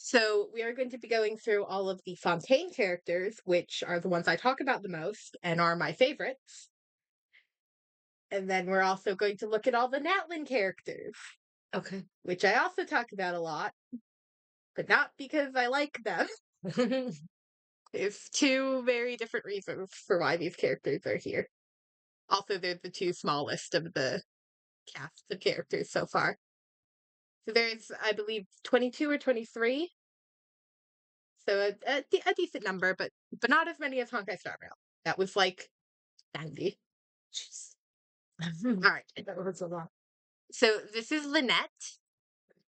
So we are going to be going through all of the Fontaine characters, which are the ones I talk about the most and are my favorites. And then we're also going to look at all the Natlan characters, Okay. which I also talk about a lot, but not because I like them. There's two very different reasons for why these characters are here. Also, they're the two smallest of the cast of characters so far. So there's, I believe, 22 or 23. So a decent number, but not as many as Honkai Star Rail. That was like 90. Jeez. All right. That was a lot. So this is Lynette.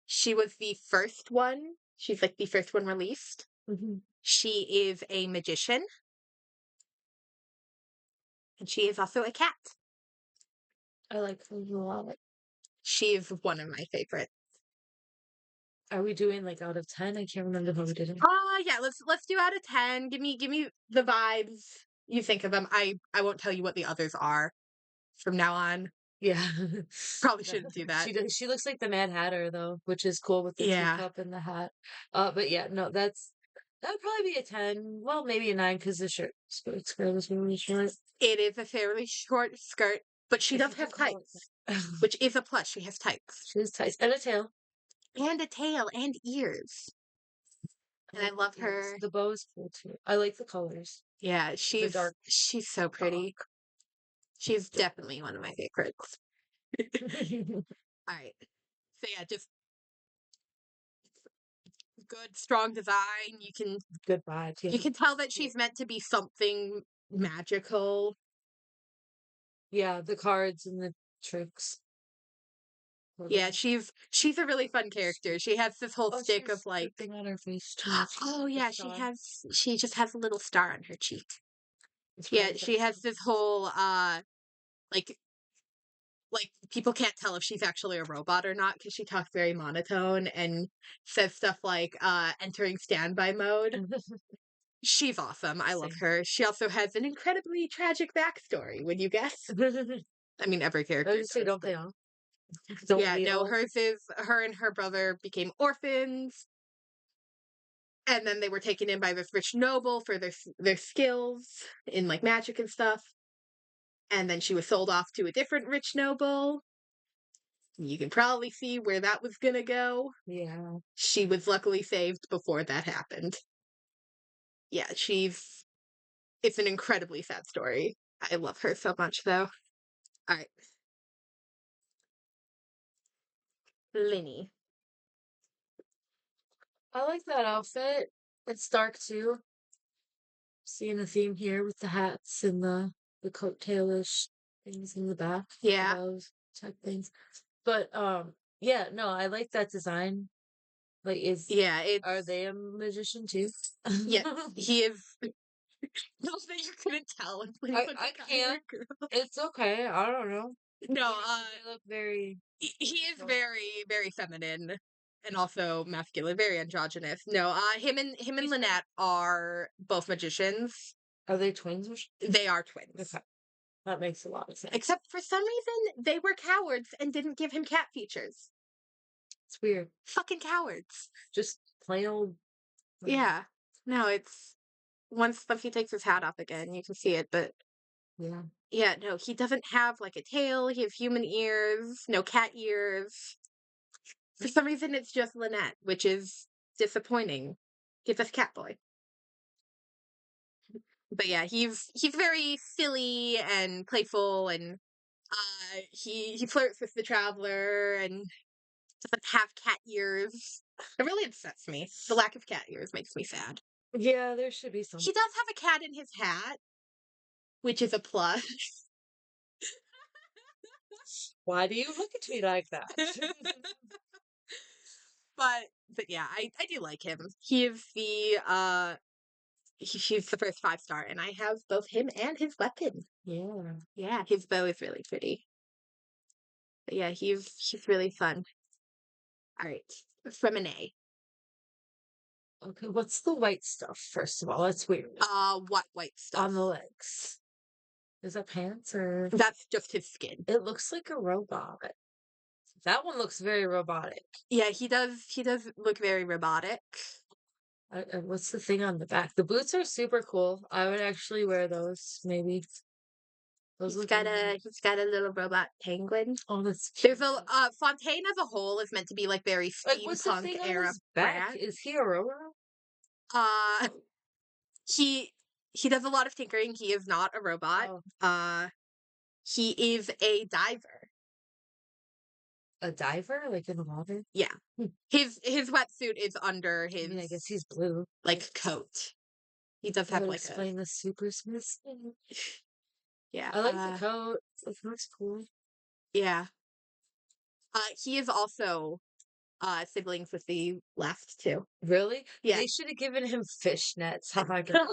She was the first one. She's like the first one released. Mm-hmm. She is a magician. And she is also a cat. I like them a lot. She is one of my favorites. Are we doing like out of 10? I can't remember how we did it. Yeah, let's do out of 10. Give me the vibes you think of them. I won't tell you what the others are from now on. Yeah. Probably shouldn't do that. She looks like the Mad Hatter though, which is cool with the Yeah. teacup and the hat. But yeah, no, that would probably be a 10. Well, maybe a 9 because the skirt is really short. It is a fairly short skirt, but she does have tights, which is a plus. She has tights. She has tights and a tail. And a tail and ears. And I love her. The bow is cool too. I like the colors. Yeah, she's so pretty. Dark. She's definitely one of my favorites. All right. So yeah, just good, strong design. You can Good vibes. Yeah. you can tell that she's meant to be something magical. Yeah, the cards and the tricks. Yeah, she's a really fun character. She has this whole stick of like thing on her face too. oh yeah, she just has a little star on her cheek. Yeah, she has this whole like people can't tell if she's actually a robot or not because she talks very monotone and says stuff like entering standby mode. She's awesome. I love her. She also has an incredibly tragic backstory. Would you guess? I mean, every character. I just say, don't they all? Yeah, no, hers is her and her brother became orphans, and then they were taken in by this rich noble for their skills in like magic and stuff. And then she was sold off to a different rich noble. You can probably see where that was gonna go. Yeah. She was luckily saved before that happened. Yeah, it's an incredibly sad story. I love her so much though. Alright. Linny. I like that outfit. It's dark too. Seeing the theme here with the hats and the coattailish things in the back. Yeah. Those type things. But yeah, no, I like that design. Like are they a magician too? Yes, he is. Not that you couldn't tell. I can't. It's okay. I don't know. No, they look very. He is very, very feminine and also masculine, very androgynous. No, him and Lynette are both magicians. Are they twins? They are twins. Okay. That makes a lot of sense. Except for some reason, they were cowards and didn't give him cat features. It's weird. Fucking cowards. Just plain old. Yeah. No, it's once he takes his hat off again, you can see it, but yeah. Yeah, no, he doesn't have like a tail, he has human ears, no cat ears. For some reason it's just Lynette, which is disappointing. Give us Catboy. But yeah, he's very silly and playful and he flirts with the traveler and doesn't have cat ears. It really upsets me. The lack of cat ears makes me sad. Yeah, there should be some. He does have a cat in his hat, which is a plus. Why do you look at me like that? but yeah, I do like him. He is the he's the first 5-star, and I have both him and his weapon. Yeah, his bow is really pretty. But yeah, he's really fun. All right, from an A. Okay, what's the white stuff? First of all, that's weird. What white stuff on the legs? Is that pants or? That's just his skin. It looks like a robot. That one looks very robotic. Yeah, he does look very robotic. What's the thing on the back? The boots are super cool. I would actually wear those, maybe. Those look really. He's got a little robot penguin. Oh, that's There's cute. a Fontaine as a whole is meant to be like very Like, what's the steampunk thing on era his back? brat. Is he a robot? Uh he he does a lot of tinkering. He is not a robot. Oh, Uh he is a diver. a diver, like in the water. Yeah. Hmm. His wetsuit is under I mean, I his guess he's blue. like coat. He does That have would like a explain the super smith skin. yeah, I like the coat. It looks cool. yeah. He is also siblings with the last two. Really? Yeah. They should have given him fishnets. Oh my god.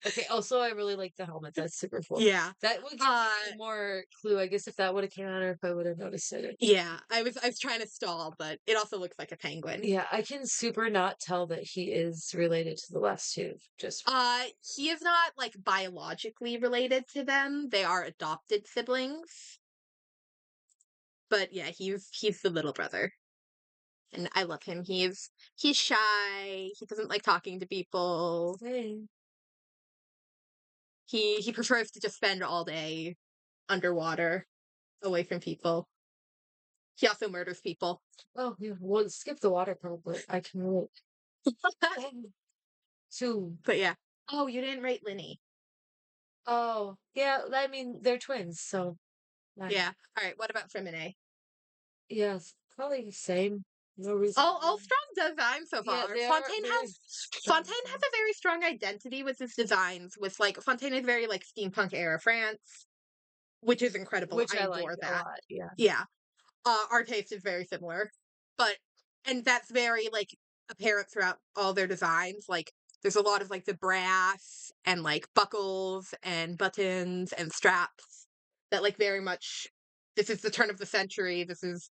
Okay, also I really like the helmet. That's super cool. Yeah. That would give me more clue, I guess, if that would have came out or if I would have noticed it. Yeah. I was trying to stall, but it also looks like a penguin. Yeah, I can super not tell that he is related to the last two. Just He is not like biologically related to them. They are adopted siblings. But yeah, he's the little brother. And I love him. He's shy. He doesn't like talking to people. hey. He prefers to just spend all day underwater, away from people. He also murders people. Oh yeah. Well, skip the water part, but I can relate. So But yeah. Oh, you didn't rate Linny. oh yeah, I mean they're twins, so Yeah. All right. What about Femine? yes, probably the same. No reason. All strong designs so Yeah, far. they are very strong. Fontaine has a very strong identity with his designs. With like Fontaine is very like steampunk era France, which is incredible. Which I I like adore a that. lot. Yeah. Yeah. Our taste is very similar, but and that's very like apparent throughout all their designs. Like there's a lot of like the brass and like buckles and buttons and straps that like very much. This is the turn of the century. This is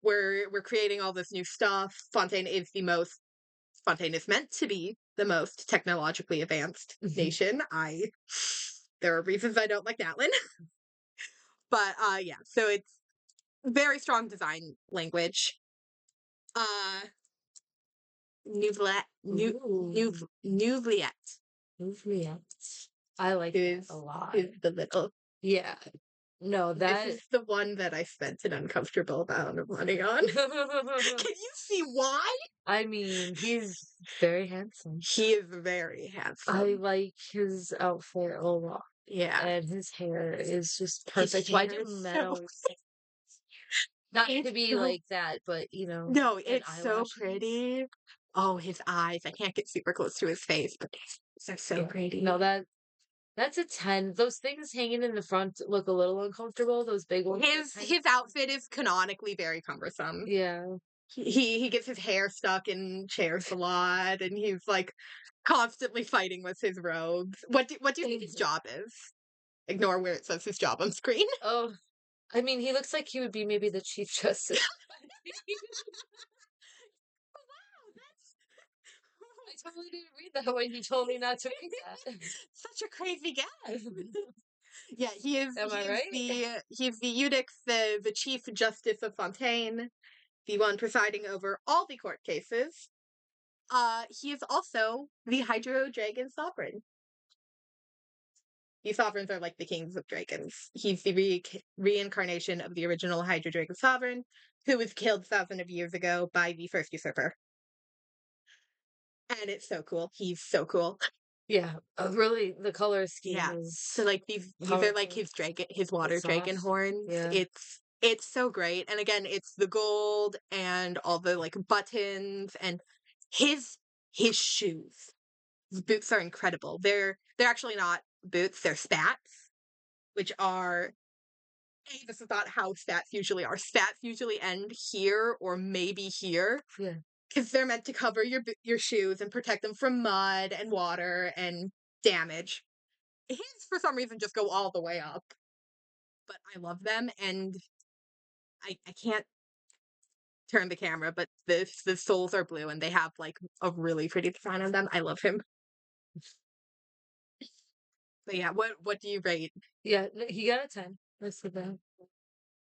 we're creating all this new stuff. Fontaine is meant to be the most technologically advanced nation. There are reasons I don't like Natlan. But yeah, so it's very strong design language. Uh Nouvliette Juliet. I like that a lot. is the little. Yeah. No, This that is the one that I spent an uncomfortable amount of money on. Can you see why? I mean, he's very handsome. He is very I handsome. like his outfit a lot. Yeah. And his hair is just His perfect. Why hair do is men so always not it's to be so like that, but no, and it's so eyelashes? pretty. Oh, his eyes. I can't get super close to his face, but they're so Yeah. pretty. No, that's a 10. Those things hanging in the front look a little uncomfortable. Those big ones. His outfit is canonically very cumbersome. Yeah. He gets his hair stuck in chairs a lot, and he's like constantly fighting with his robes. What do you think his job is? Ignore where it says his job on screen. Oh, I mean, he looks like he would be maybe the Chief Justice. I totally didn't read that when you told me not to read that. Such a crazy guess. Yeah, he is. Am I right? He's the Eudex, the Chief Justice of Fontaine, the one presiding over all the court cases. He is also the Hydro Dragon Sovereign. These sovereigns are like the kings of dragons. He's the reincarnation of the original Hydro Dragon Sovereign, who was killed thousands of years ago by the first usurper. And it's so cool. He's so cool. Yeah, really, the color scheme Yeah. is So like these are like powerful. his water It's dragon soft. horns. Yeah. It's so great. And again, it's the gold and all the like buttons and his his shoes. His boots are incredible. They're actually not boots, they're spats, which are this is not how spats usually are. Spats usually end here or maybe here. Yeah. Because they're meant to cover your shoes and protect them from mud and water and damage. His, for some reason, just go all the way up. But I love them, and I can't turn the camera, but the soles are blue, and they have, like, a really pretty design on them. I love him. But yeah, what do you rate? Yeah, he got a 10. That's the bad.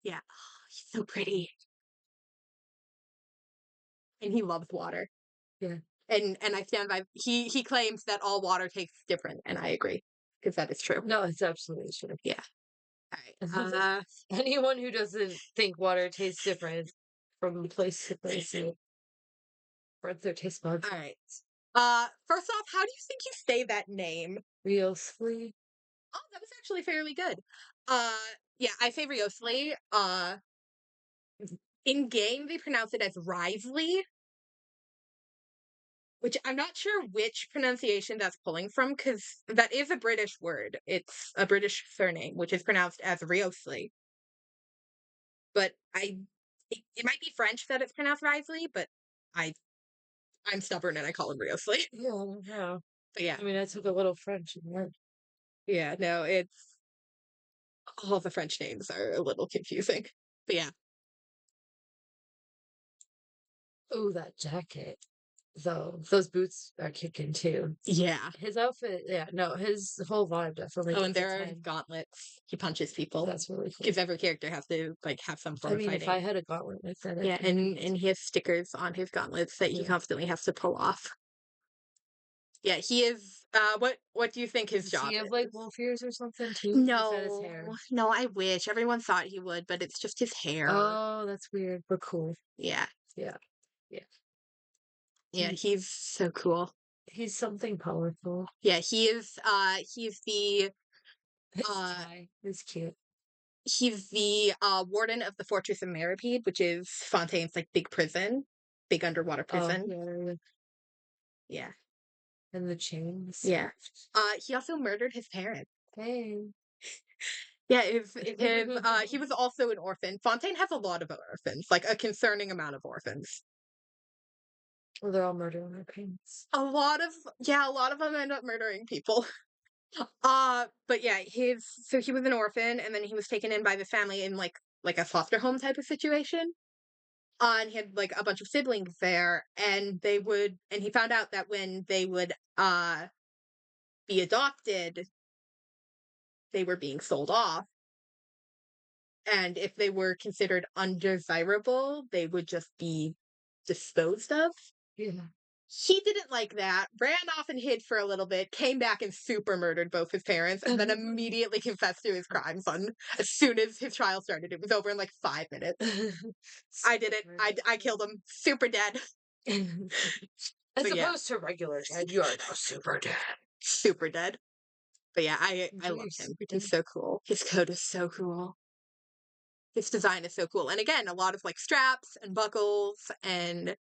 Yeah. Oh, he's so pretty. And he loves water. Yeah. And I stand by. He claims that all water tastes different, and I agree because that is true. No, it's absolutely true. Yeah. All right. Anyone who doesn't think water tastes different from place to place hurts their taste buds. All right. First off, how do you think you say that name? Riosly. Oh, that was actually fairly good. Uh, yeah, I say Riosli. In game they pronounce it as Risley, which I'm not sure which pronunciation that's pulling from, because that is a British word. It's a British surname, which is pronounced as Riosli. But it might be French that it's pronounced Risley, but I I'm stubborn and I call him Riosli. Yeah, yeah. But yeah, I mean, I took a little French in that. yeah, no, it's all the French names are a little confusing. But yeah, Oh, that jacket. Though those boots are kicking too. yeah. His outfit, yeah, no, his whole vibe definitely Oh, and gets a there are 10. gauntlets. He punches people That's really cool. because every character has to like have some I form of mean, if fighting. I had a gauntlet like that, I'd Yeah, be and he has stickers on his gauntlets that he yeah. constantly has to pull off. Yeah, he is. What do you think his Does he job have like is? wolf ears or something too? Or is that his hair? No, no, I wish everyone thought he would, but it's just his hair. Oh, that's weird, but cool. Yeah, Yeah, yeah. yeah, He he's so cool. he's something powerful. Yeah, he is. He's the His uh tie is cute. he's the warden of the Fortress of Meripede, which is Fontaine's like big prison, big underwater Oh, prison. yeah, Yeah, and the chains. yeah. He also murdered his parents. Hey. Yeah, he was also an orphan. Fontaine has a lot of orphans, like a concerning amount of orphans. Well, they're all murdering their parents. A lot of them end up murdering people. But yeah, he was an orphan, and then he was taken in by the family in like a foster home type of situation. And he had like a bunch of siblings there, and he found out that when they would be adopted, they were being sold off. And if they were considered undesirable, they would just be disposed of. Yeah. He didn't like that, ran off and hid for a little bit, came back and super murdered both his parents, and then immediately confessed to his crimes on as soon as his trial started. It was over in like 5 minutes. I did it. I killed him. Super dead. As But yeah, opposed to regular dead, you are now super dead. super dead. But yeah, I Enjoy love your him. super He's dead. so cool. His coat is so cool. His design is so cool. And again, a lot of like straps and buckles The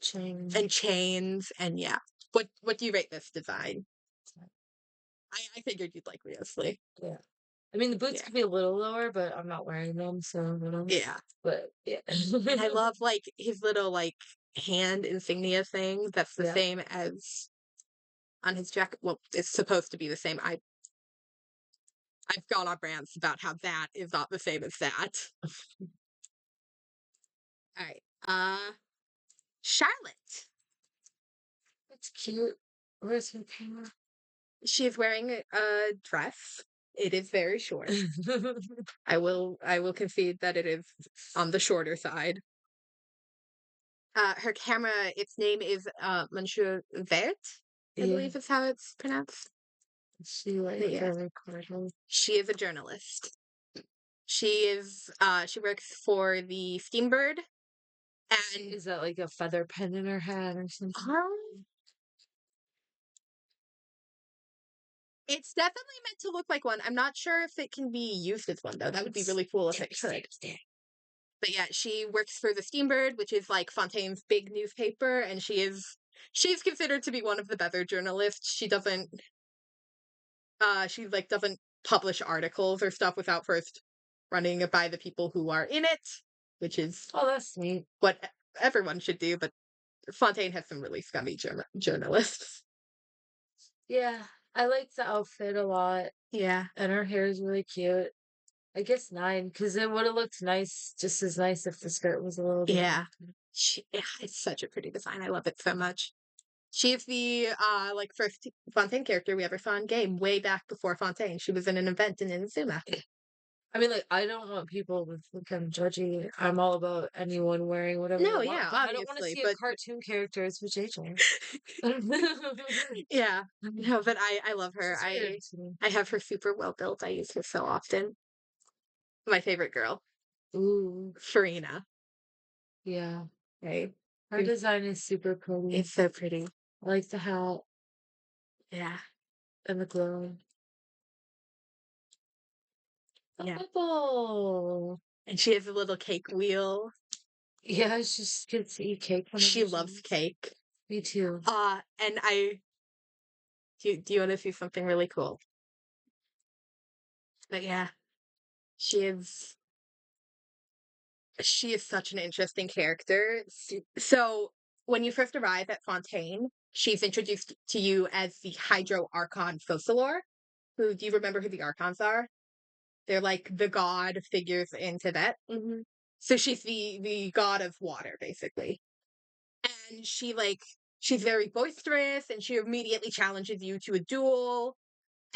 chain. and chains and yeah. What do you rate this design? I figured you'd like Riosly. Yeah. I mean, the boots Yeah. could be a little lower, but I'm not wearing them, so I don't. Yeah. But yeah. And I love like his little like hand insignia thing. That's the Yeah. same as on his jacket. Well, it's supposed to be the same. I've gone on rants about how that is not the same as that. All right. Charlotte. It's cute. Where's her camera? She is wearing a dress. It is very short. I will concede that it is on the shorter side. Her camera, its name is Monsieur Vert, I Yeah. believe is how it's pronounced. She But like yeah, a recorder. she is a journalist. She works for the Steambird, and Is that like a feather pen in her hat or something? it's definitely meant to look like one. I'm not sure if it can be used as one though. That would be really cool if it could. But yeah, she works for the Steambird, which is like Fontaine's big newspaper, and she's considered to be one of the better journalists. She like doesn't publish articles or stuff without first running it by the people who are in it, which is Oh, that's neat. what everyone should do. But Fontaine has some really scummy journalists. Yeah, I like the outfit a lot, Yeah, and her hair is really cute. I guess 9, because it would have looked nice, just as nice if the skirt was a little bit yeah. longer. Yeah, it's such a pretty design. I love it so much. She's the like first Fontaine character we ever saw in game way back before Fontaine. She was in an event in Inazuma. I mean, like, I don't want people to think I'm judgy. I'm all about anyone wearing whatever they No, want, yeah, but I don't want to obviously, see a but cartoon character as vajayjay. yeah. No, but I love It's her. just weird to me. I have her super well built. I use her so often. My favorite girl, Ooh, Farina. yeah. Right? Her design is super pretty. It's so pretty. I like the hat Yeah. and the glow. Yeah. Oh, And she has a little cake wheel. yeah, she just gets to eat cake whenever She she loves wants. cake. Me too. And I do you want to see something really cool? But yeah, she is she is such an interesting character. So when you first arrive at Fontaine, she's introduced to you as the Hydro Archon Focalor. Who do you remember who the Archons are? They're like the god figures in Tibet. So she's the god of water, basically. And she's very boisterous and she immediately challenges you to a duel.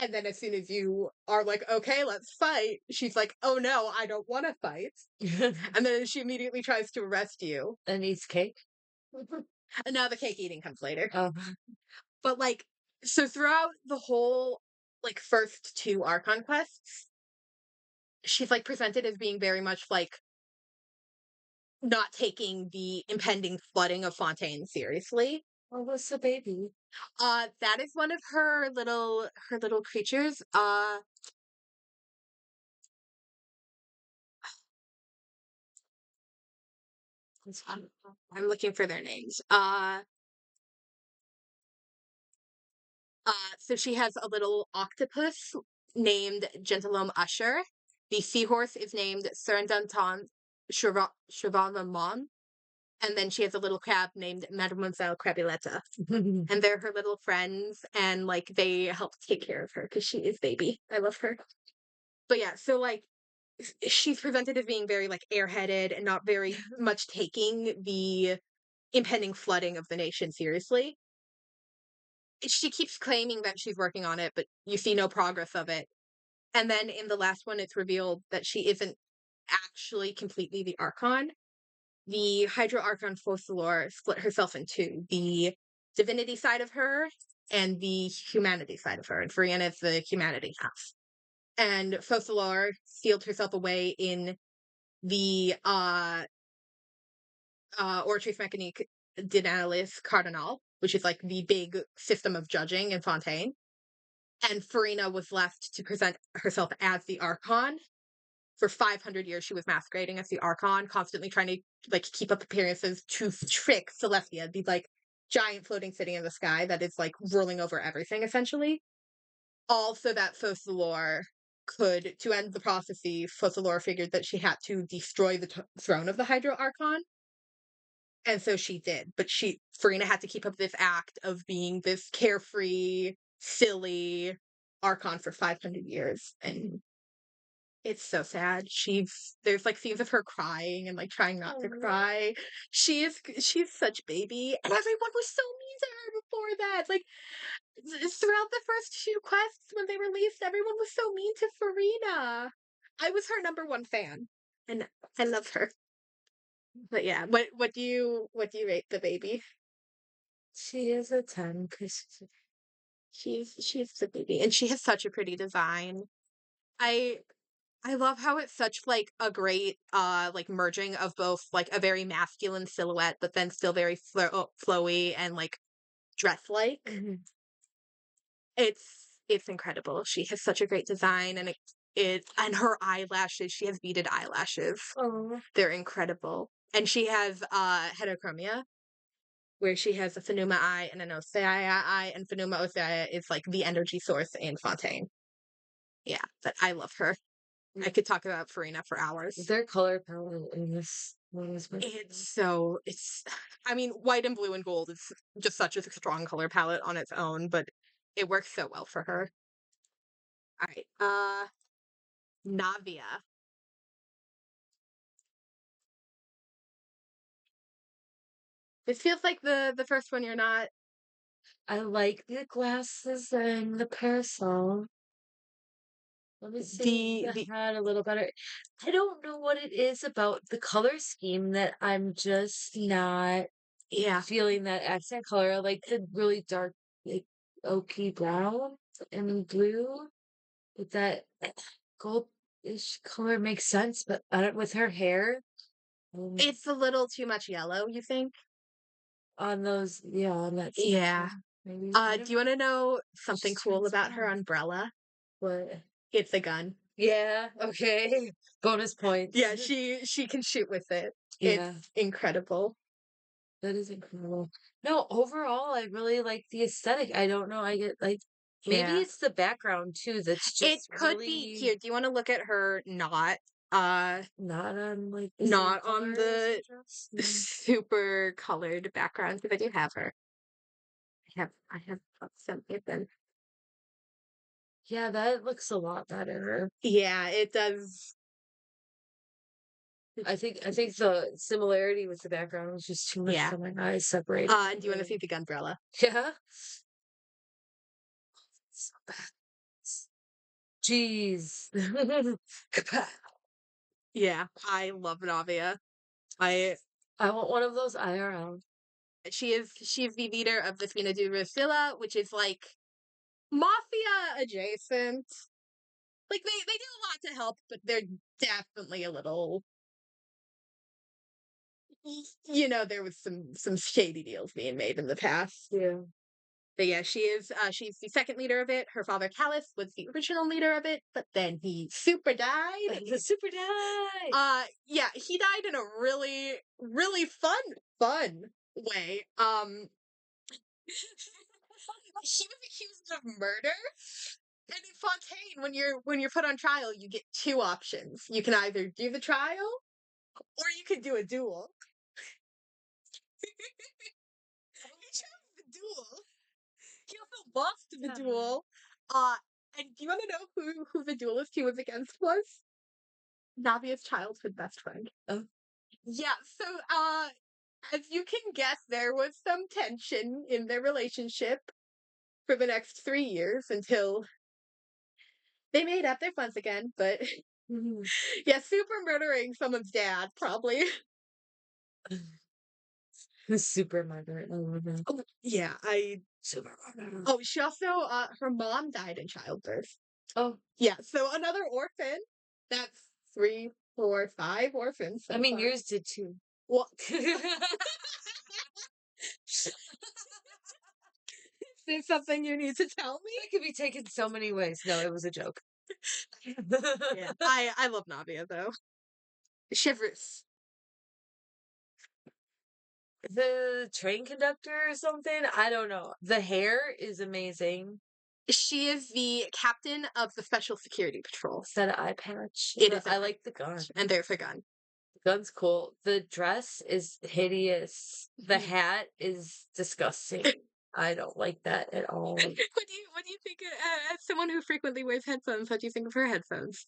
And then as soon as you are like, okay, let's fight, she's like, oh no, I don't want to fight. And then she immediately tries to arrest you. And eats cake. And now the cake eating comes later. Oh, But like, so throughout the whole like first two Archon quests, she's like presented as being very much like not taking the impending flooding of Fontaine seriously. oh, what's the baby? That is one of her little creatures. I'm looking for their names. So she has a little octopus named Gentilome Usher. The seahorse is named Surendunton Shravamon. And then she has a little crab named Mademoiselle Crabiletta. And they're her little friends, and like they help take care of her because she is baby. I love her. But yeah, so like she's presented as being very like airheaded and not very much taking the impending flooding of the nation seriously. She keeps claiming that she's working on it, but you see no progress of it. And then in the last one, it's revealed that she isn't actually completely the Archon. The Hydro Archon Focalor split herself in two: the divinity side of her and the humanity side of her. And Farina is the humanity half. And Focalor sealed herself away in the Oratrice Mécanique d'Analyse Cardinal, which is like the big system of judging in Fontaine. And Farina was left to present herself as the Archon. For 500 years, she was masquerading as the Archon, constantly trying to like keep up appearances to trick Celestia, the like giant floating city in the sky that is like ruling over everything, essentially. All so that Focalor could, to end the prophecy, Focalor figured that she had to destroy the throne of the Hydro Archon. And so she did. But Farina had to keep up this act of being this carefree, silly Archon for 500 years. And it's so sad. There's like scenes of her crying and like trying not to cry. She's such baby, and everyone was so mean to her before that. Like throughout the first few quests when they released, everyone was so mean to Farina. I was her number one fan, and I love her. But yeah, what do you rate the baby? She is a 10 because She's the baby, and she has such a pretty design. I I love how it's such like a great like merging of both like a very masculine silhouette but then still very flowy and like dress like. It's incredible. She has such a great design, and it and her eyelashes, she has beaded eyelashes. oh, They're incredible. And she has heterochromia, where she has a Phenuma eye and an Osea eye, and Phenuma Osea is like the energy source in Fontaine. Yeah, but I love her. I could talk about Farina for hours. their color palette in this one is my It's I mean, white and blue and gold is just such a strong color palette on its own, but it works so well for her. All right. Navia. This feels like the first one you're not. I like the glasses and the parasol. Let me see the The hat a little better. I don't know what it is about the color scheme that I'm just not yeah, feeling that accent color. I like the really dark, like oaky brown and blue with that goldish color makes sense, but I don't with her hair it's a little too much yellow, you think? on those, yeah, on that Yeah. section, maybe. I Do don't you know. wanna know It's something just cool about her transparent. umbrella? But It's a gun. yeah, okay. Bonus points. Yeah, she can shoot with it. Yeah. It's incredible. That is incredible. No, overall, I really like the aesthetic. I don't know. I get like maybe Yeah. it's the background too that's It just could be really here, do you wanna look at her uh, not on like the same not on color as the the dress. No. super colored background? Because I do have her. I have something then. Yeah, that looks a lot better. Yeah, it does. I think the similarity with the background was just too much Yeah. for my eyes separating Do you wanna see them. the gunbrella? Yeah. So bad. Jeez. Kapow. Yeah, I love Navia. I I want one of those IRL. she's the leader of the Fina du Rusilla, which is like mafia adjacent. Like they do a lot to help, but they're definitely a little there was some shady deals being made in the past. Yeah. But yeah, she's the second leader of it. Her father Callus was the original leader of it, but then he super died. The super die. Yeah, he died in a really, really fun way. He was accused of murder. And in Fontaine, when you're put on trial, you get two options. You can either do the trial or you can do a duel. He chose the duel. He also lost the Yeah. duel. And do you want to know who the duelist he was against was? Navia's childhood best friend. Oh. Yeah, so as you can guess, there was some tension in their relationship for the next 3 years until they made up their friends again. But Mhm. yeah, super murdering someone's dad, probably. Super Margaret. I love that. Oh, yeah, I. Super Margaret. Oh, she also her mom died in childbirth. Oh, Yeah, so another orphan. That's three, four, five orphans I so mean, far. yours did too. Well, That is this something you need to tell me? could be taken so many ways. No, it was a joke. Yeah, I love Navia though. Shivers. The train conductor or something? I don't know. The hair is amazing. She is the captain of the Special Security Patrol. Is that an eye patch? It is, I like the gun. and there's a gun. The gun's cool. The dress is hideous. The hat is disgusting. I don't like that at all. What do you think? As someone who frequently wears headphones, what do you think of her headphones?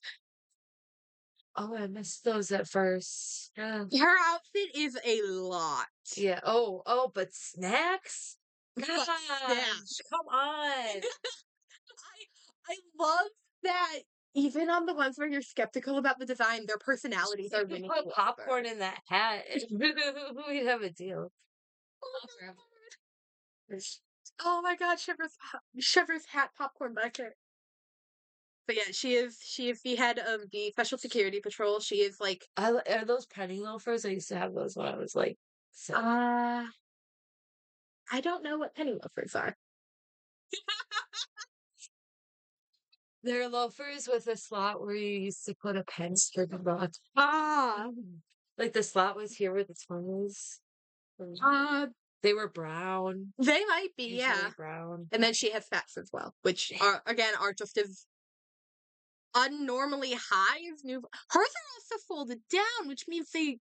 Oh, I missed those at first. Yeah. Her outfit is a lot. Yeah. Oh, but snacks? But Gosh, snatch. come on. I love that even on the ones where you're skeptical about the design, their personalities are You could winning put you popcorn over. in that hat. We'd have a deal. Oh my god, Shiver's hat popcorn bucket. But yeah, she is the head of the Special Security Patrol. She is like Are those penny loafers? I used to have those when I was like 7. uh I don't know what penny loafers are. They're loafers with a slot where you used to put a pen for the rock. Ah, Like the slot was here where the tongue was. uh They were brown, they might be, usually yeah. brown. And then she has fats as well, which are again are just as unnormally high as new. Hers are also folded down, which means they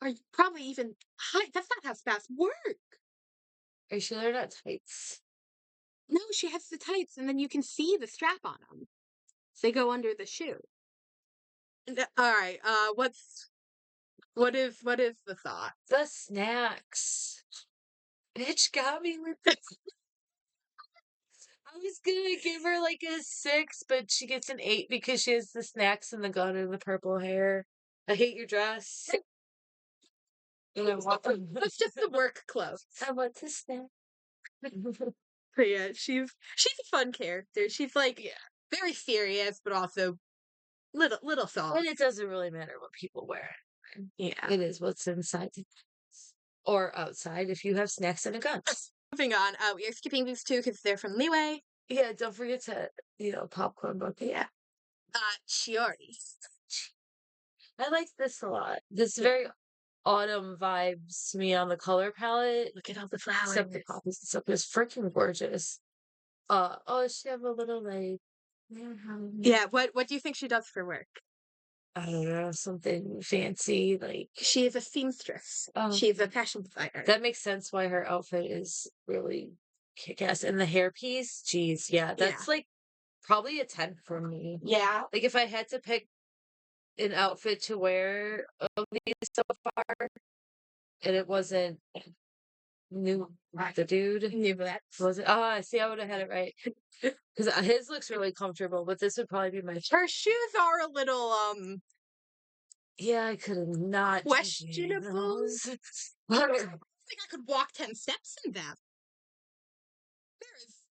are probably even high. That's not how spats work. Are you sure they're not tights? No, she has the tights, and then you can see the strap on them. They go under the shoe. All right. What is the thought? The snacks. Bitch got me with the. was gonna give her like a 6, but she gets an 8 because she has the snacks and the gun and the purple hair. I hate your dress. And I want That's just the work clothes. I want to snack. But yeah, she's a fun character. She's like Yeah. very serious, but also little soft. And it doesn't really matter what people wear. Yeah. It is what's inside the house. Or outside if you have snacks and a gun. Moving on, we are skipping these two because they're from Leeway. Yeah, don't forget to, popcorn bucket. Yeah. Chiori. I like this a lot. This very autumn vibes to me on the color palette. Look at all the flowers. Except the poppies and stuff is freaking gorgeous. Oh, she have a little like Yeah, what do you think she does for work? I don't know, something fancy, like She is a seamstress. She's a fashion designer. that makes sense why her outfit is really kick-ass. And the hairpiece, geez, yeah, that's like probably a 10 for me. Yeah. Like if I had to pick an outfit to wear of these so far, and it wasn't new the dude. New that. Was it? Oh, I see. I would have had it right because his looks really comfortable, but this would probably be my. Her shoes are a little Yeah, I could have not questionable. I think I could walk 10 steps in them.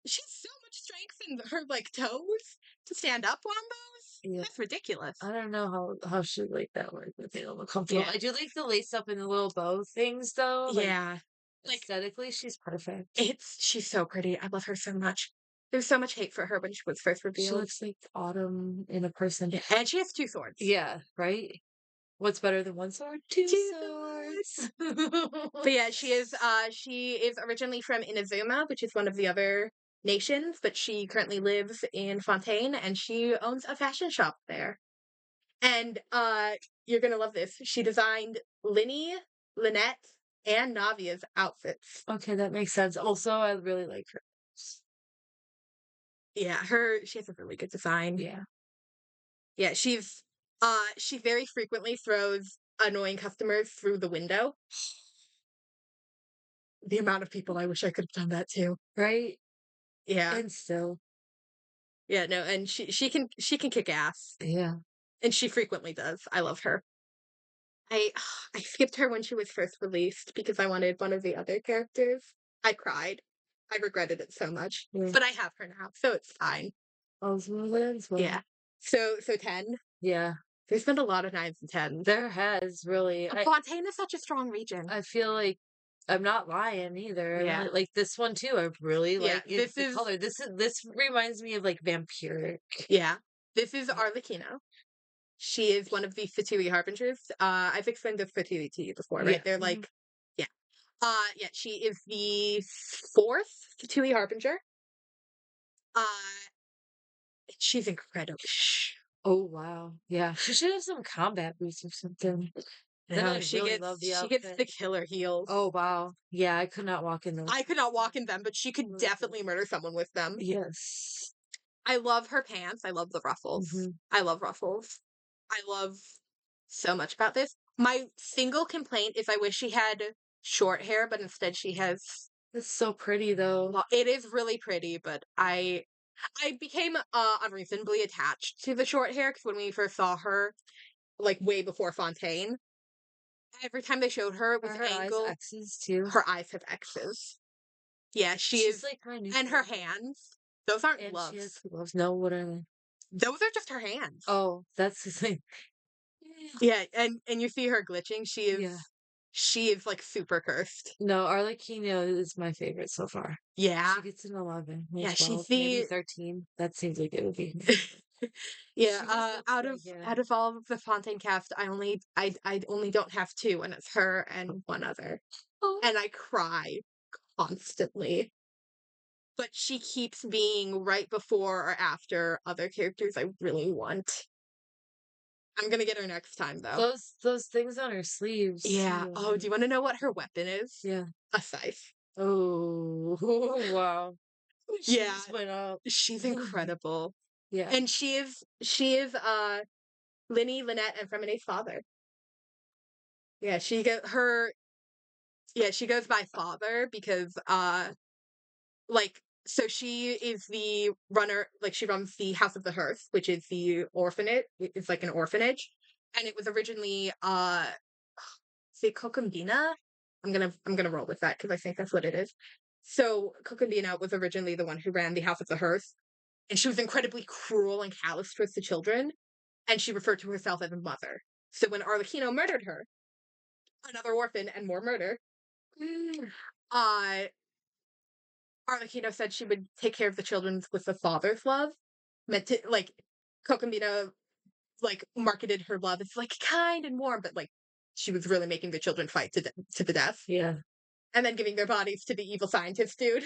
She's so much strength in her like toes to stand up on those. Yeah. That's ridiculous. I don't know how she like that work, but they don't look comfortable. Yeah. I do like the lace up and the little bow things though. Like, Yeah. Like aesthetically, she's perfect. she's so pretty. I love her so much. There's so much hate for her when she was first She revealed. looks like autumn in a person. Yeah. And she has 2 swords. Yeah, right? What's better than one sword? Two swords. But yeah, she is originally from Inazuma, which is one of the other nations, but she currently lives in Fontaine and she owns a fashion shop there. And you're gonna love this. She designed Linny, Lynette, and Navia's outfits. Okay, that makes sense. Also, I really like her. Yeah, she has a really good design. Yeah. Yeah, she very frequently throws annoying customers through the window. The amount of people I wish I could have done that to. Right? Yeah. And still. Yeah, no, and she can kick ass. Yeah. And she frequently does. I love her. I I skipped her when she was first released because I wanted one of the other characters. I cried. I regretted it so much. Yeah. But I have her now, so it's fine. Yeah. So 10. Yeah. There's been a lot of 9s and 10s. There has really. Fontaine is such a strong region. I feel like I'm not lying either. Yeah. I really, like this one too. I really Yeah, like it, the color. This reminds me of like vampiric. Yeah. This is Arlecchino. She is one of the Fatui Harbingers. I've explained the Fatui to you before, right? Yeah. They're like, yeah. Yeah, she is the 4th Fatui Harbinger. She's incredible. Oh wow. Yeah. She should have some combat boots or something. Then I really love the she outfit. gets the killer heels. Oh wow. Yeah, I could not walk in those. I could not walk in them, but she could definitely murder someone with them. Yes. I love her pants. I love the ruffles. I love ruffles. I love so much about this. My single complaint is I wish she had short hair, but instead she has. It's so pretty though. Well, it is really pretty, but I became unreasonably attached to the short hair because when we first saw her, like way before Fontaine, every time they showed her with Are her angle, eyes X's too. her eyes have X's. Yeah, she's like my new and her hands. Those aren't and gloves. she has gloves. No, what are they? Those are just her hands. Oh, that's the thing. Yeah, and you see her glitching. She is like super cursed. No, Arlecchino is my favorite so far. Yeah. She gets an 11. Yeah, 12, she's maybe the 13. That seems like it would be. Yeah, out of all of the Fontaine cast, I only don't have 2, and it's her and one other. Oh. And I cry constantly. But she keeps being right before or after other characters I really want. I'm gonna get her next time though. Those things on her sleeves. Yeah. Oh, do you want to know what her weapon is? Yeah. A scythe. Oh, wow. She Yeah. just went up. She's incredible. Yeah. And she is Linny, Lynette, and Fremone's father. Yeah, she goes by father because like So she is the runner, like she runs the House of the Hearth, which is the orphanage. It's like an orphanage, and it was originally is it Kokumbina? I'm gonna roll with that because I think that's what it is. So Kokumbina was originally the one who ran the House of the Hearth, and she was incredibly cruel and callous towards the children, and she referred to herself as a mother. So when Arlecchino murdered her, another orphan and more murder, uh, Arlecchino said she would take care of the children with a father's love. Meant to like Kokumbina like marketed her love as like kind and warm, but like she was really making the children fight to the death. Yeah. And then giving their bodies to the evil scientist dude.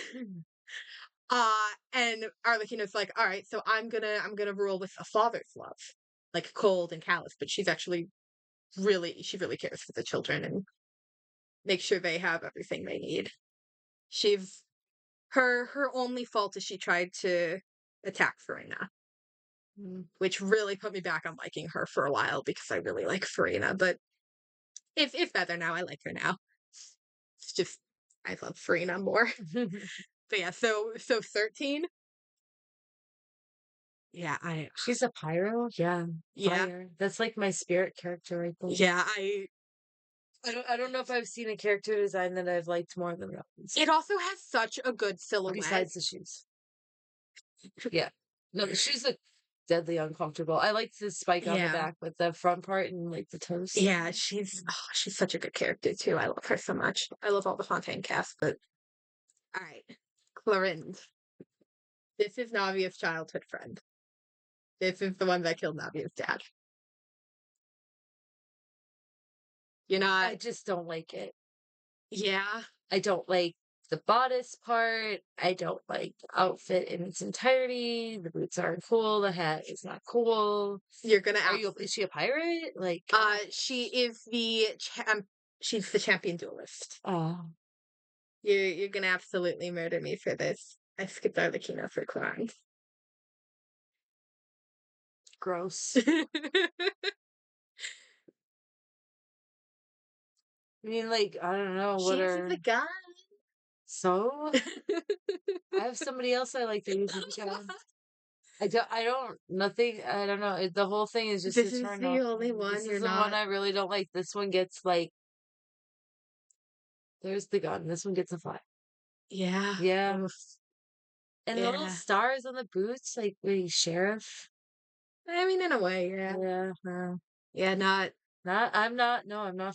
And Arlecchino's like, all right, so I'm gonna rule with a father's love, like cold and callous, but she's actually she really cares for the children and makes sure they have everything they need. She's her only fault is she tried to attack Farina, which really put me back on liking her for a while because I really like Farina, but if better now, I like her now. It's just I love Farina more. But yeah, so 13. Yeah, She's a pyro? Yeah. yeah, Fire. That's like my spirit character right there. yeah, I don't know if I've seen a character design that I've liked more than Robin's. it also has such a good silhouette. Besides the shoes. Yeah. No, the shoes look deadly uncomfortable. I like the spike on the Yeah. back, but the front part and like the toes. Yeah, she's such a good character too. I love her so much. I love all the Fontaine cast, but all right. Clorinde. This is Navia's childhood friend. This is the one that killed Navia's dad. You're I not just don't like it. Yeah. I don't like the bodice part. I don't like the outfit in its entirety. The boots aren't cool. The hat is not cool. You're gonna Is she a pirate? Like, she is she's the champion duelist. oh, You're gonna absolutely murder me for this. I skipped Arlecchino for crime. gross. I mean, like, I don't know what She are uses a gun. so. I have somebody else I like that uses a gun. Nothing, I don't know. The whole thing is just a This is turn the off. only one This you're is the one not. I really don't like. This one gets like, there's the gun. This one gets a 5. Yeah. Yeah. Oof. And the little Yeah. stars on the boots, like, wait, sheriff? I mean, in a way, yeah. Yeah, no. Yeah, not. I'm not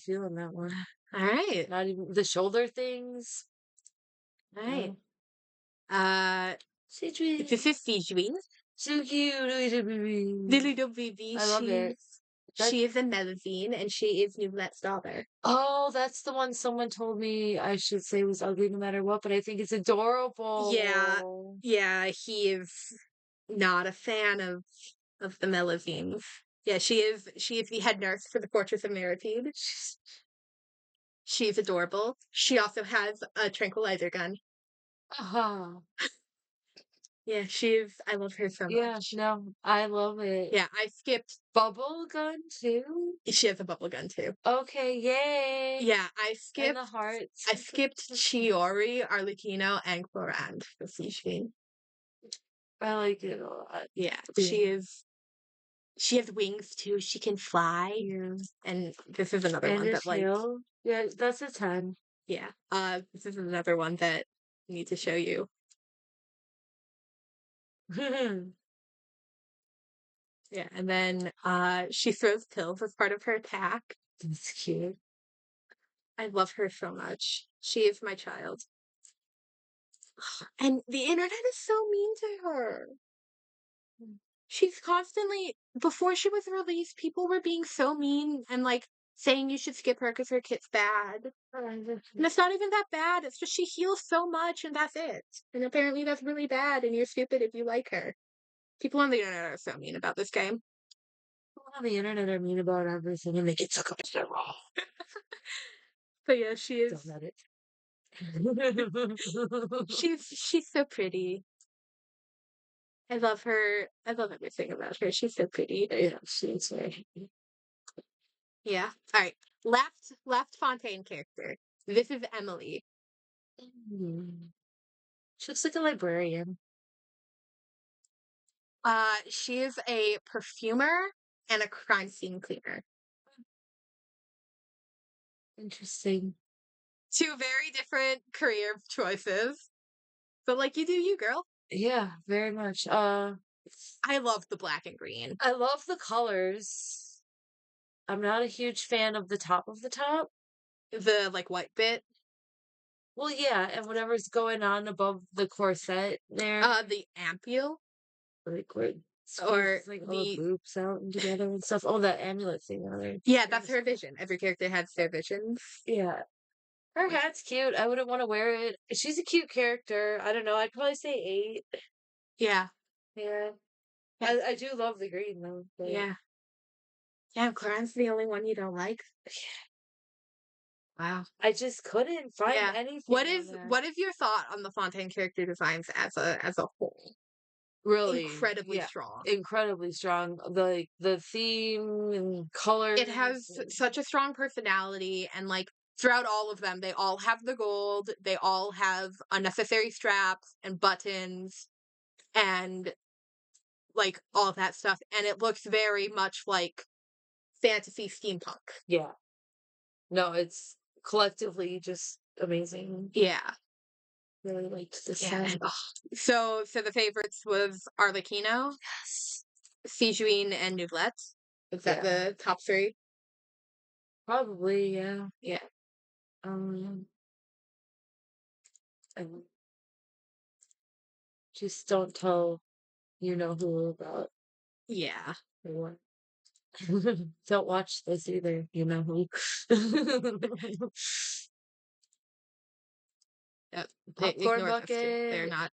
feeling that one. All right. Not even the shoulder things. All right. No. This is Sijuin. So cute. The little baby. I love it. That, She is a Melusine, and she is Newlet's daughter. oh, that's the one someone told me I should say was ugly no matter what, but I think it's Yeah, adorable. yeah, he is not a fan of the Melusines. Yeah, she is the head nurse for the Fortress of Meritide. She's adorable. She also has a tranquilizer gun. Uh-huh. Yeah, I love her so Yeah, much. no, I love it. Yeah, I skipped. Bubble gun too? She has a bubble gun too. Okay, yay. Yeah, And the hearts. I skipped Chiori, Arlecchino, and Clorinde for Sijuin. I like it a lot. Yeah, Yeah. she has wings too. She can fly. Yeah. And this is another And one a that like tail. Yeah, that's a 10. yeah. This is another one that I need to show you. Yeah, and then she throws pills as part of her attack. That's cute. I love her so much. She is my child. And the internet is so mean to her. She's constantly before she was released, people were being so mean and like saying you should skip her because her kit's bad. And it's not even that bad. It's just she heals so much and that's it. And apparently that's really bad and you're stupid if you like her. People on the internet are so mean about this game. People on the internet are mean about everything and they get so upset wrong. But yeah, she is Don't let it. she's so pretty. I love her. I love everything about her. She's so pretty. Yeah, she's very. Yeah. All right. Left Fontaine character. This is Emily. She looks like a librarian. She is a perfumer and a crime scene cleaner. Interesting. Two very different career choices. But like you do you, girl. Yeah, very much. I love the black and green. I love the colors. I'm not a huge fan of the top of the top. The like white bit. Well, yeah, and whatever's going on above the corset there, The ampule like where it or squeezes like all the the boobs out and together and stuff. Oh, that amulet thing on there. yeah, Very that's her cool. vision. Every character has their visions. Yeah. Her Which hat's cute. I wouldn't want to wear it. She's a cute character. I don't know. I'd probably say 8. yeah. Yeah. Yeah. I do love the green though. But Yeah. Yeah, Clarence's the only one you don't like. Wow. I just couldn't find Yeah. anything on there. What is your thought on the Fontaine character designs as a whole? Really, Incredibly yeah, strong. incredibly strong. The theme and It colors. has such a strong personality and like throughout all of them they all have the gold, they all have unnecessary straps and buttons and like all that stuff and it looks very much like fantasy steampunk. Yeah, no, it's collectively just amazing. Yeah. Really liked the Yeah. set. So the favorites was Arlecchino, Yes. Sijuin, and Nublet. Is that Yeah, the top three? probably. Yeah. Yeah. Um, I just don't tell you know who about Yeah. or don't watch this either. You know who. Yep. Popcorn Ignore those two. They're bucket. not.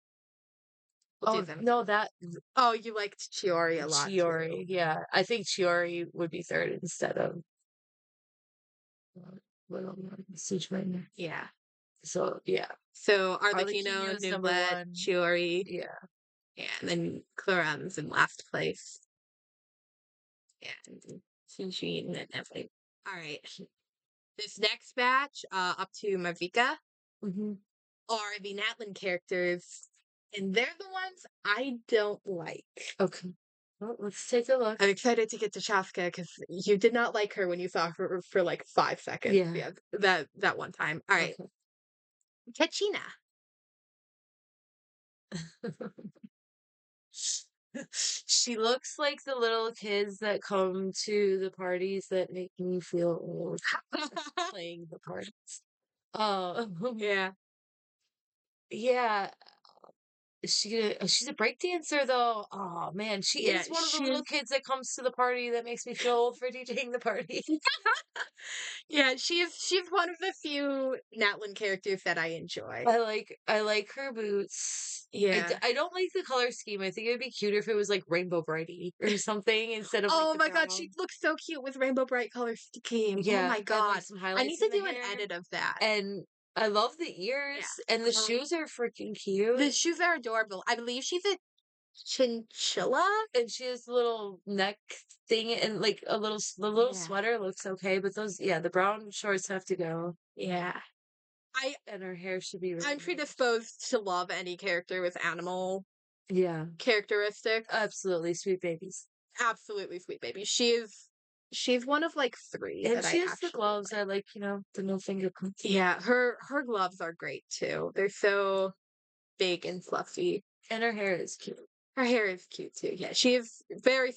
We'll do Oh them. no, that Oh, you liked Chiori a lot Chiori. too. Yeah, I think Chiori would be third instead of uh, little Siege Rainer. Yeah. So yeah, So Arlecchino, Arlecchino's number Nublet, one. Chiori, Yeah. yeah, and then Cloran's in last place. Yeah, and Sunshine and everything. All right. This next batch, up to Mavika, Hmm. are the Natlan characters, and they're the ones I don't like. Okay. Well, let's take a look. I'm excited to get to Chaska because you did not like her when you saw her for like 5 seconds. Yeah. Yeah, that one time. All right, Okay. Kachina. She looks like the little kids that come to the parties that make me feel old playing the parties. Um, Yeah, yeah, she's a break dancer though. Oh man, she yeah, is one of the little kids that comes to the party that makes me feel old for DJing the party. yeah. She's one of the few Natlan characters that I enjoy. I like her boots. Yeah. I don't like the color scheme. I think it would be cuter if it was like rainbow brighty or something instead of like Oh the my god, she brown. looks so cute with rainbow bright color scheme. Oh Yeah, my and like god. some I need highlights to in the do an hair. edit of that. And I love the Yeah. ears and the Um, shoes are freaking the cute. shoes are adorable. I believe she's a chinchilla. And she has a little neck thing and like the little Yeah. sweater looks okay, but those yeah, the brown shorts have to go. Yeah. I And her hair should be I'm removed. predisposed to love any character with animal Yeah, characteristics. absolutely. Sweet babies. Absolutely sweet baby. She's one of like three And that she I has the actually gloves. like. I like, the no fingerprints. Yeah, her gloves are great too. They're so big and fluffy. And her hair is cute. Her hair is cute too. Yeah, she is very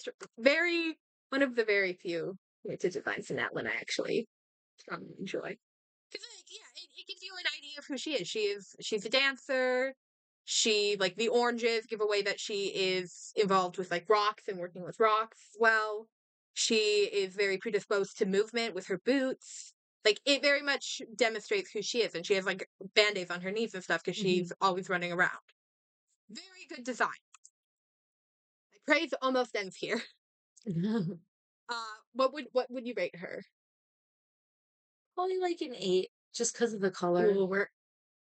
one of the very few character designs in that one I actually strongly enjoy. Because like, yeah, it gives you an idea of who she is. She's a dancer. She like the oranges give away that she is involved with like rocks and working with rocks. Well, she is very predisposed to movement with her boots. Like it very much demonstrates who she is, and she has like band-aids on her knees and stuff because Hmm. she's always running around. Very good design. My praise almost ends here. What would you rate her? Probably like an 8, just because of the color. Ooh,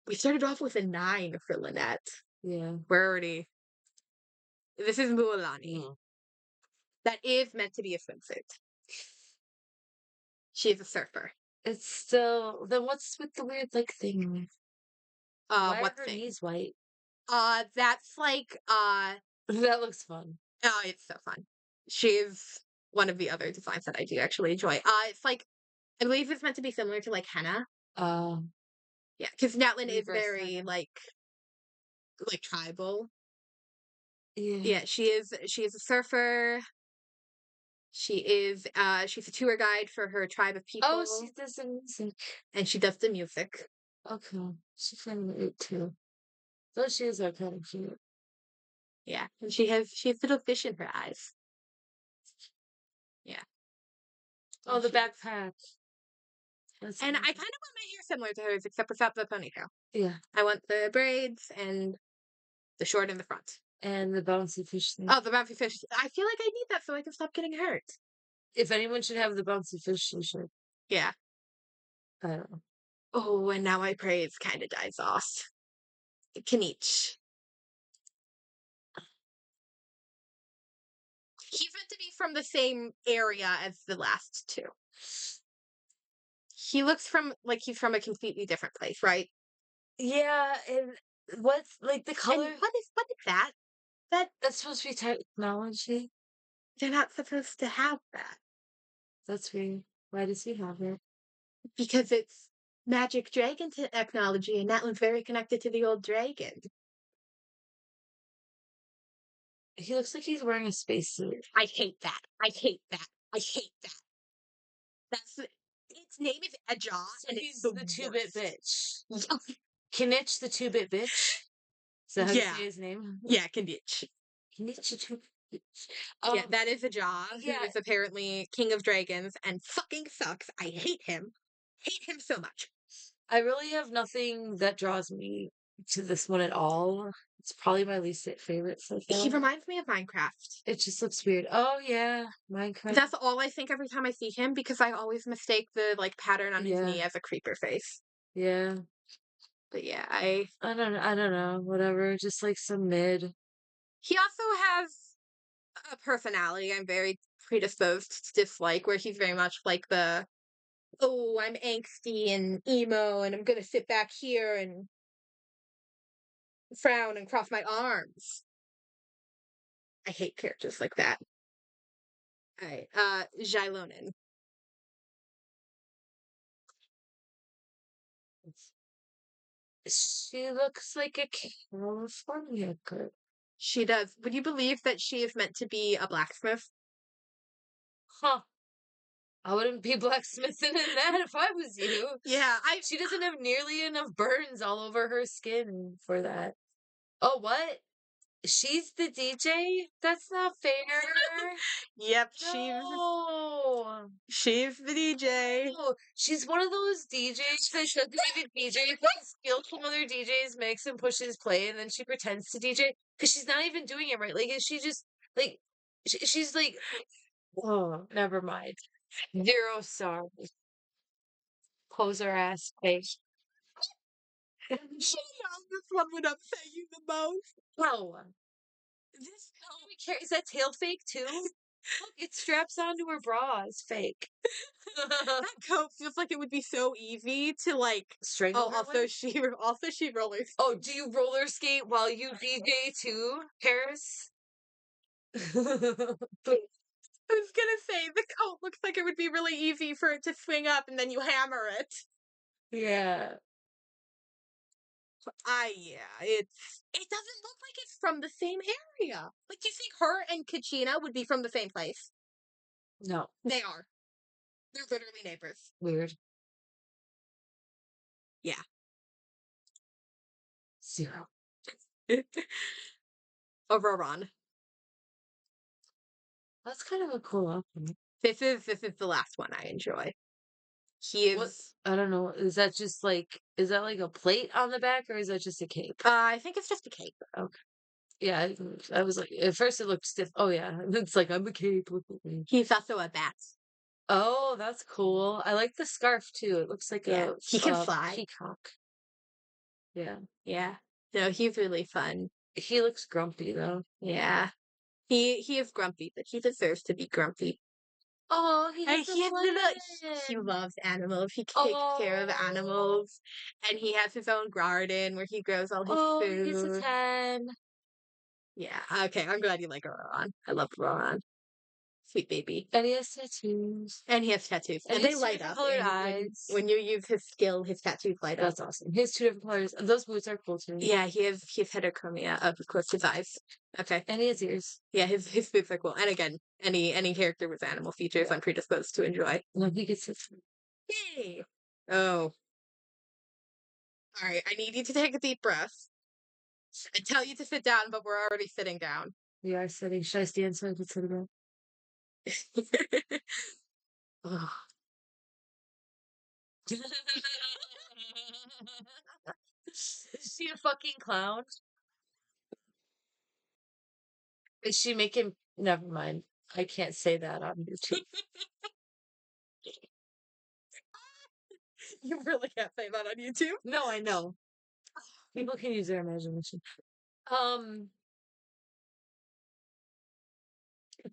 we started off with a 9 for Lynette. Yeah. We're already. This is Mualani. Mm. That is meant to be a swimsuit. She is a surfer. It's still then what's with the weird like thing? Why are What her thing? knees white? That's like, That looks fun. oh, it's so fun. She's one of the other designs that I do actually enjoy. It's like I believe it's meant to be similar to like henna. Um, Yeah, because Natlan is reverse very henna. like tribal. Yeah. Yeah, she is a surfer. She's a tour guide for her tribe of Oh, she people, does the music. and she does the music. Okay. She's kind of cute too. Those shoes are kind of cute. Yeah, and she has little fish in her eyes. Yeah, Oh, and the she backpack. That's and I amazing. kind of want my hair similar to hers, except without the ponytail. Yeah. I want the braids and the short in the front. And the bouncy fish thing. Oh, the bouncy fish. I feel like I need that so I can stop getting hurt. If anyone should have the bouncy fish, you should. Yeah. I don't know. Oh, and now my braids kind of dies off. Kanich. He's meant to be from the same area as the last two. He looks from like he's from a completely different place, right? Yeah, and what's like the And color? what is that? That That's supposed to be technology. they're not supposed to have that That's weird. Why does he have it? because it's magic dragon technology, and that one's very connected to the old dragon. He looks like he's wearing a spacesuit. I hate that. I hate that. I hate that. That's its name is Ajah, So and it's he's the the two-bit worst. bitch. Kinich the two-bit bitch. Is that how you Yeah, say his name? yeah, Kanich. Kinich the two-bit bitch. Yeah, that is Ajah, who Yeah, is apparently king of dragons and fucking sucks. I hate him. Hate him so much. I really have nothing that draws me to this one at all. It's probably my least favorite so He far. reminds me of Minecraft. It just looks weird. Oh yeah, Minecraft. That's all I think every time I see him because I always mistake the like pattern on his Yeah, knee as a creeper face. yeah. But yeah, I I don't know. Whatever. Just like some mid. he also has a personality I'm very predisposed to dislike where he's very much like the oh, I'm angsty and emo and I'm gonna sit back here and frown and cross my arms. I hate characters like that. Alright, Xilonen. She looks like a California girl. She does. Would you believe that she is meant to be a blacksmith? Huh. I wouldn't be blacksmithing in that if I was you. Yeah, I She doesn't have nearly enough burns all over her skin for that. Oh, what? She's the DJ? That's not fair. Yep, No. she's the DJ. No. She's one of those DJs that doesn't even DJ, but steals from other DJs, makes and pushes play, and then she pretends to DJ because she's not even doing it right. Like, is she just like she's like, oh, never mind. Zero sorry. Poser ass face. This one would upset you the most. No. This Oh, we care. Is that tail fake too? Look, it straps onto her bra. It's fake. that coat feels like it would be so easy to like. Strangle Oh, her also with? she rollers. Oh, do you roller skate while you DJ too, Paris? I was gonna say the coat looks like it would be really easy for it to swing up and then you hammer it. Yeah. Yeah, it doesn't look like it's from the same area. Like you think her and Kachina would be from the same place. No. They are. They're literally neighbors. Weird. Yeah. Zero. Auroron. That's kind of a cool outfit. This is the last one I enjoy. He What? is I don't know. Is that like a plate on the back or is that just a cape? I think it's just a cape. Okay. Yeah, I was like, at first it looked stiff. Oh yeah, it's like I'm a cape. Look at me. He's also a bat. Oh, that's cool. I like the scarf too. It looks like Yeah. He can a fly. peacock. Yeah. Yeah. No, he's really fun. He looks grumpy though. Yeah. He is grumpy, but he deserves to be grumpy. Oh, he And has a he has he plan. loves animals. He takes care of Oh, animals, and he has his own garden where he grows all his oh, he gets a food. 10. Yeah, okay, I'm glad you like Roran. I love Roran. Sweet baby. And he has tattoos. And he has tattoos, And and he they has two light different up. colored And eyes. when you use his skill, his tattoos light up. That's awesome. He has two different colors. Those boots are cool too. Yeah, he has heterochromia of course his eyes. Okay. And he has ears. Yeah, his boots are cool. And again, any character with animal features I'm predisposed to enjoy. No, he gets it. Yay! Oh, all right. I need you to take a deep breath. I tell you to sit down, but we're already sitting down. We are sitting. Should I stand so I can sit again? Ugh. Is she a fucking clown? Is she making? Never mind. I can't say that on YouTube. You really can't say that on YouTube. No, I know. People can use their imagination. Um,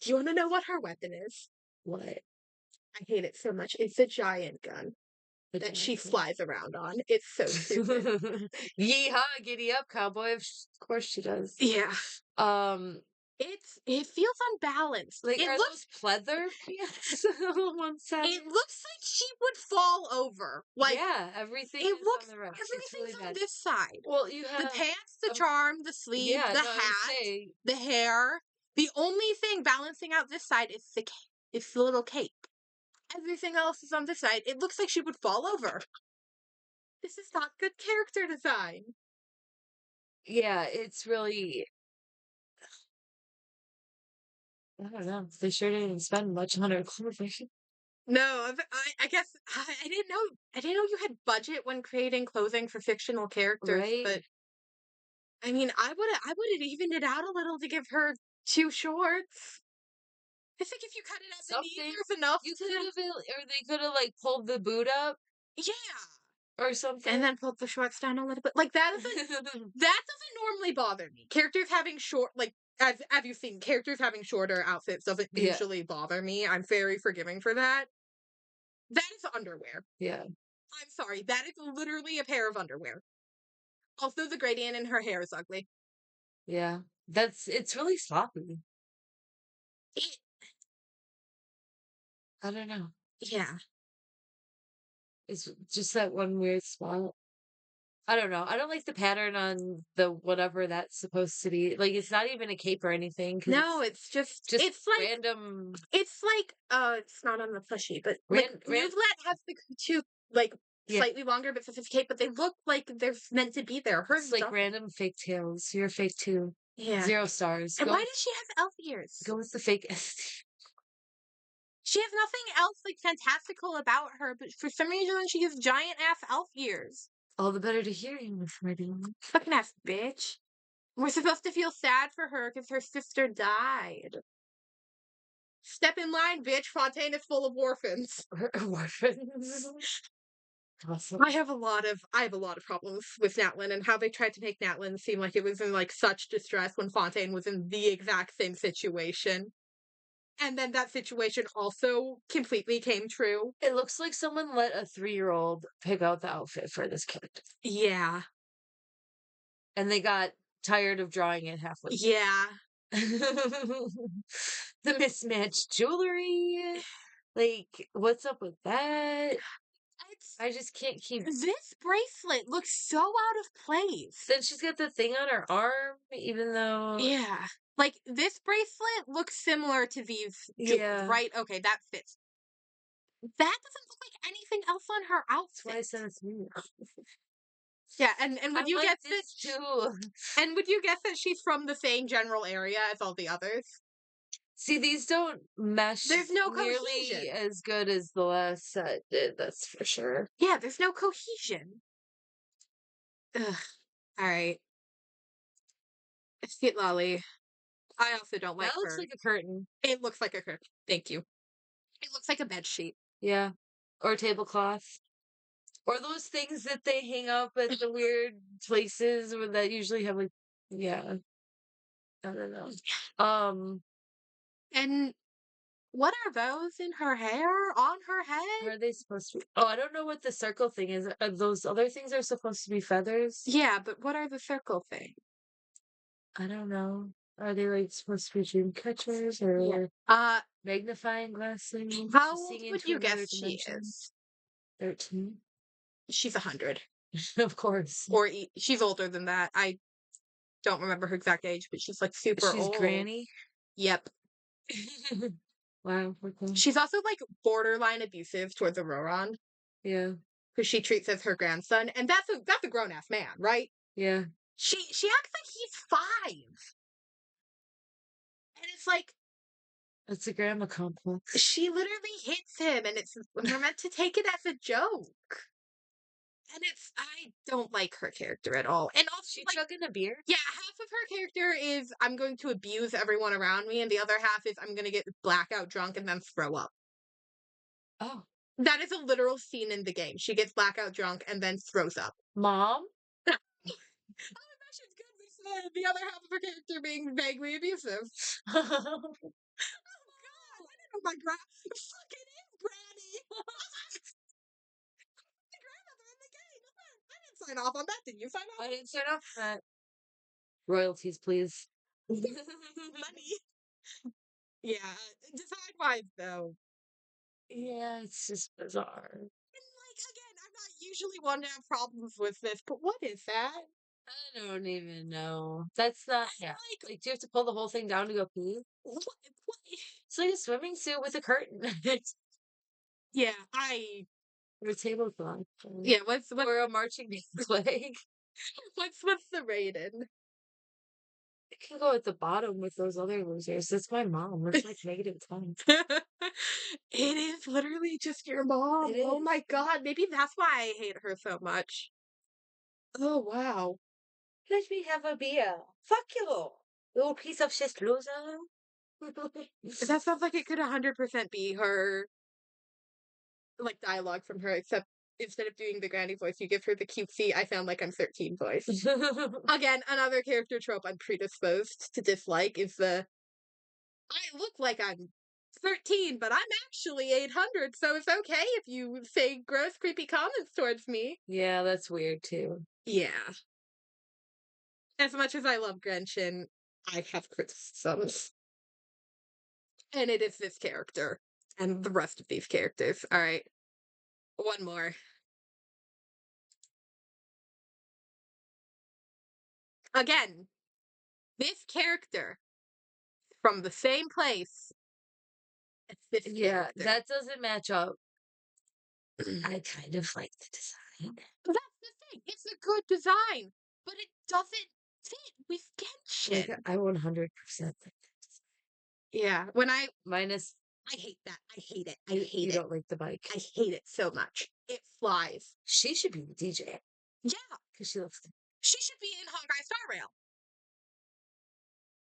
Do you want to know what her weapon is? what? I hate it so much. It's a giant gun The that she giant flies around on. It's so stupid. gun. Yeehaw, giddy up, cowboy. Of course she does. Yeah. Um, It feels unbalanced. like, It are looks those pleather pants on one side? it looks like she would fall over. Like Yeah, everything it is looks on the right. It's really everything's on bad. this side. Well, you The have, pants, the um, charm, the sleeve, yeah, the no, I would hat, say, the hair. The only thing balancing out this side is it's the little cape. Everything else is on this side. It looks like she would fall over. This is not good character design. yeah, it's really, I don't know. They sure didn't spend much on her clothing. No, I guess I didn't know. I didn't know you had budget when creating clothing for fictional characters. Right? But I mean, I would have evened it out a little to give her two shorts. I think if you cut it at the knee, Something. there's enough You could to have been, or they could have, like, pulled the boot up yeah, or and something. then pulled the shorts down a little bit. Like that doesn't normally bother me. Characters having short like as you've seen, characters having shorter outfits doesn't Yeah, usually bother me. I'm very forgiving for that. That is underwear. yeah, I'm sorry, that is literally a pair of underwear. Also, the gradient in her hair is ugly. yeah. It's really sloppy. It, I don't know. yeah. It's just that one weird spot. I don't know. I don't like the pattern on the whatever that's supposed to be. Like, it's not even a cape or anything because No, it's it's just just random, it's not on the plushie, but like ran. Newslet has the two like Yeah, slightly longer bits of his cape, but they look like they're meant to be there. Hers it's like doesn't. random fake tails. You're fake too. Yeah. 0 stars. And why does she have elf ears? Go with the fake. She has nothing else like fantastical about her, but for some reason she has giant ass elf ears. All the better to hear you, Miss Meridian. Fucking ass bitch. We're supposed to feel sad for her because her sister died. Step in line, bitch. Fontaine is full of orphans. Orphans. Awesome. I have a lot of problems with Natlan and how they tried to make Natlan seem like it was in like such distress when Fontaine was in the exact same situation. And then that situation also completely came true. It looks like someone let a 3-year-old pick out the outfit for this character. Yeah. And they got tired of drawing it halfway. Yeah. The mismatched jewelry. Like, what's up with that? It's I just can't keep. this bracelet looks so out of place. Then she's got the thing on her arm, even though. Yeah. Like this bracelet looks similar to these jewels, Yeah. right? Okay, that fits. That doesn't look like anything else on her That's why I outfit. sent it to you. Yeah, and I would you like guess that this too. and would you guess that she's from the same general area as all the others? See, these don't mesh There's no nearly cohesion. as good as the last set did, that's for sure. Yeah, there's no cohesion. Ugh. All right. Sweet Lolly. I also don't like That looks her. like a curtain. It looks like a curtain. Thank you. It looks like a bed sheet. Yeah. Or a tablecloth. Or those things that they hang up at the weird places where that usually have like, yeah. I don't know. And What are those in her hair? On her head? Are they supposed to be Oh, I don't know what the circle thing is. Those other things are supposed to be feathers? Yeah, but what are the circle things? I don't know. Are they, like, supposed to be dream catchers Yeah. or magnifying glass things to How old see would into you another guess she dimension? is? 13? She's 100. Of course. Or she's older than that. I don't remember her exact age, but she's like super She's old. Granny? Yep. Wow, okay. She's also like borderline abusive towards Auroron, Yeah, who she treats as her grandson, and that's a grown ass man, right? yeah. She acts like he's 5. And it's like It's a grandma complex. she literally hits him and we're meant to take it as a joke. And I don't like her character at all. And also She like chugging a beer? yeah, half of her character is I'm going to abuse everyone around me, and the other half is I'm gonna get blackout drunk and then throw up. Oh, That is a literal scene in the game. She gets blackout drunk and then throws up. mom? Oh, that shit's good with the other half of her character being vaguely abusive. Oh god, I didn't know my fucking is Granny. The grandmother in the game. I didn't sign off on that. Did you sign off? I didn't sign off for that. Royalties, please. Money. Yeah, design wise though. Yeah, it's just bizarre. And like again, I'm not usually one to have problems with this, but what is that? I don't even know. That's not, yeah. Like Like, do you have to pull the whole thing down to go pee? what? It's like a swimming suit with a curtain. Yeah, I Or a tablecloth. yeah. What's Or a marching band flag. what's the rating? It can go at the bottom with those other losers. That's my mom. It's like -10. It is literally just your It mom. Oh is. my god, maybe that's why I hate her so much. Oh wow. Let me have a beer. Fuck you, you piece of shit loser. That sounds like it could 100% be her, like, dialogue from her, except instead of doing the granny voice, you give her the cutesy I sound like I'm 13 voice. Again, another character trope I'm predisposed to dislike is the I look like I'm 13, but I'm actually 800, so it's okay if you say gross, creepy comments towards me. Yeah, that's weird too. Yeah. As much as I love Genshin, I have criticisms. And it is this character and the rest of these characters. All right. One more. Again, this character from the same place as this Yeah, character. that doesn't match up. I kind of like the design. That's the thing. It's a good design, but it doesn't fit with Like, Genshin. I 100% think that Yeah, when minus I hate that. I hate it. I hate you it. don't like the bike. I hate it so much. It flies. She should be the DJ Yeah, because she loves. she should be in Honkai Star Rail.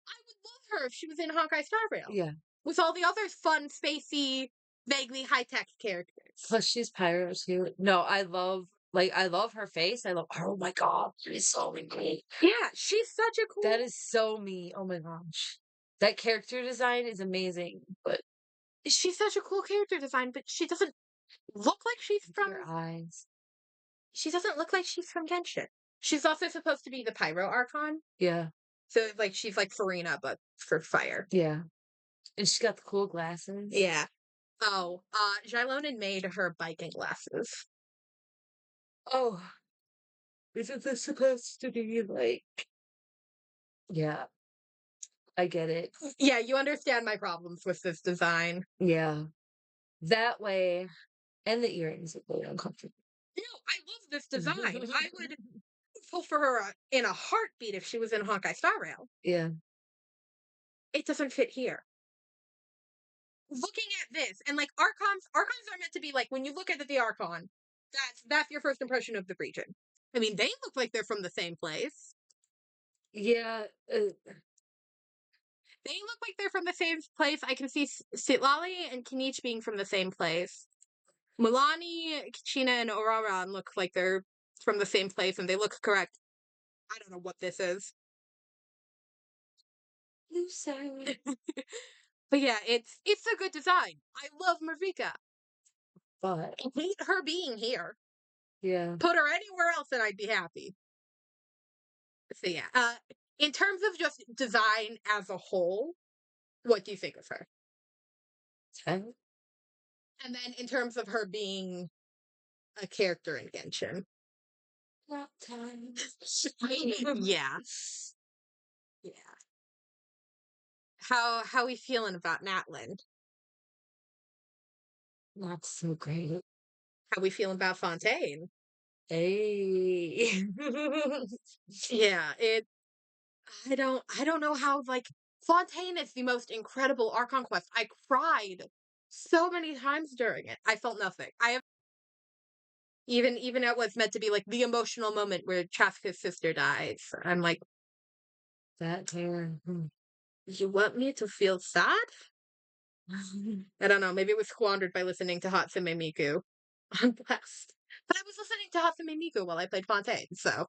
I would love her if she was in Honkai Star Rail Yeah. with all the other fun, spacey, vaguely high tech characters. Plus, she's pyro too. No, I love her face. I love. Oh my god, she's so great. Yeah, she's such a cool. That is so me. Oh my gosh, that character design is amazing. But She's such a cool character design, but she doesn't look like she's from. your eyes. She doesn't look like she's from Genshin. She's also supposed to be the Pyro Archon, Yeah, so like she's like Farina, but for fire. yeah, and she's got the cool glasses. Yeah. Oh, Jailonen made her biking glasses. Oh, isn't this supposed to be like? Yeah, I get it. Yeah, you understand my problems with this design. Yeah, that way, and the earrings are really uncomfortable. No, I love this design. I would pull for her in a heartbeat if she was in Honkai Star Rail. Yeah, It doesn't fit here. Looking at this, and like archons are meant to be like when you look at the archon, that's your first impression of the region. I mean, they look like they're from the same place. yeah. They look like they're from the same place. I can see Sitlali and Kinich being from the same place. Mulani, Kachina, and Auroran look like they're from the same place, and they look correct. I don't know what this is. Loser. But yeah, it's a good design. I love Marika. but I hate her being here. yeah, Put her anywhere else and I'd be happy. So yeah, in terms of just design as a whole, what do you think of her? 10 And then in terms of her being a character in Genshin. not 10. Yeah, yeah. How we feeling about Natlan? Not so great. How we feeling about Fontaine? Hey. Yeah, I don't know how like Fontaine is the most incredible Archon quest. I cried so many times during it. I felt nothing. I have even at what's meant to be like the emotional moment where Chaska's sister dies. I'm like, That hair. you want me to feel sad? I don't know. Maybe it was squandered by listening to Hatsune Miku on blast. But I was listening to Hatsune Miku while I played Fontaine, so